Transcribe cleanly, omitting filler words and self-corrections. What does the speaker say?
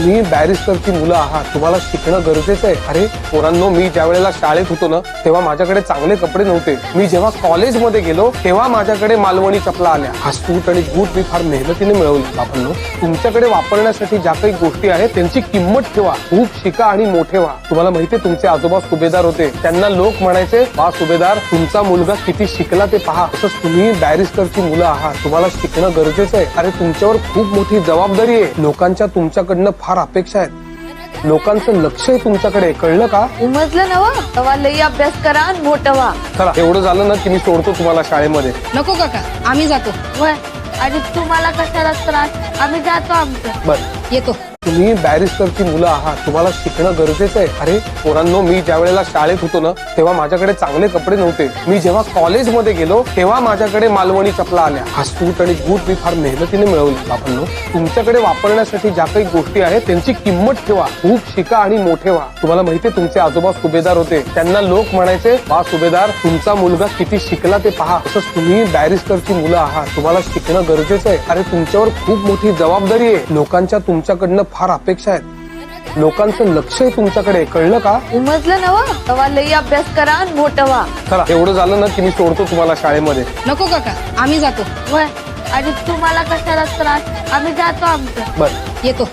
तुम्ही बॅरिस्टरची मुलं आहात, तुम्हाला शिकणं गरजेचं आहे. अरे पोरांनो, मी ज्या वेळेला शाळेत होतो ना तेव्हा माझ्याकडे चांगले कपडे नव्हते. मी जेव्हा कॉलेजमध्ये गेलो तेव्हा माझ्याकडे मालवणी चपला आल्या. हा सूट आणि बूट मी फार मेहनतीने मिळवली. बाबांनो, तुमच्याकडे वापरण्यासाठी ज्या काही गोष्टी आहेत त्यांची किंमत ठेवा. खूप शिका आणि मोठे व्हा. तुम्हाला माहितीये, तुमचे आजोबा सुभेदार होते. त्यांना लोक म्हणायचे, वा सुभेदार, तुमचा मुलगा किती शिकला ते पहा. तसंच तुम्ही बॅरिस्टरची मुलं आहात, तुम्हाला शिकणं गरजेचं आहे. अरे तुमच्यावर खूप मोठी जबाबदारी आहे. लोकांच्या तुमच्याकडनं फार अपेक्षा आहेत. लोकांचं लक्ष आहे तुमच्याकडे, कळलं का? उमजलं ना वा, तेव्हा लई अभ्यास करा आणि मोठं व्हा. चला, एवढं झालं ना की मी सोडतो तुम्हाला शाळेमध्ये. नको काका, आम्ही जातो. वय आणि तुम्हाला कशाला त्रास, आम्ही जातो आमचं. बरं, येतो. तुम्ही बॅरिस्टरची मुलं आहात, तुम्हाला शिकणं गरजेचं आहे. अरे पोरांनो, मी ज्या वेळेला शाळेत होतो ना तेव्हा माझ्याकडे चांगले कपडे नव्हते. मी जेव्हा कॉलेजमध्ये गेलो तेव्हा माझ्याकडे मालवणी चपला आल्या. हा सूट आणि बूट मी फार मेहनतीने मिळवली. बाबांनो, तुमच्याकडे वापरण्यासाठी ज्या काही गोष्टी आहेत त्यांची किंमत ठेवा. खूप शिका आणि मोठे व्हा. तुम्हाला माहितीये, तुमचे आजोबा सुभेदार होते. त्यांना लोक म्हणायचे, वा सुभेदार, तुमचा मुलगा किती शिकला ते पहा. तसंच तुम्ही बॅरिस्टरची मुलं आहात, तुम्हाला शिकणं गरजेचं आहे. अरे तुमच्यावर खूप मोठी जबाबदारी आहे. लोकांच्या तुमच्याकडनं फार अपेक्षा आहेत. लोकांचं लक्ष आहे तुमच्याकडे, कळलं का? उमजलं ना वा, तेव्हा लई अभ्यास करा आणि मोठं व्हा. चला, एवढं झालं ना की मी सोडतो तुम्हाला शाळेमध्ये. नको काका, आम्ही जातो. वय आणि तुम्हाला कशाला त्रास, आम्ही जातो आमचं. बरं, येतो.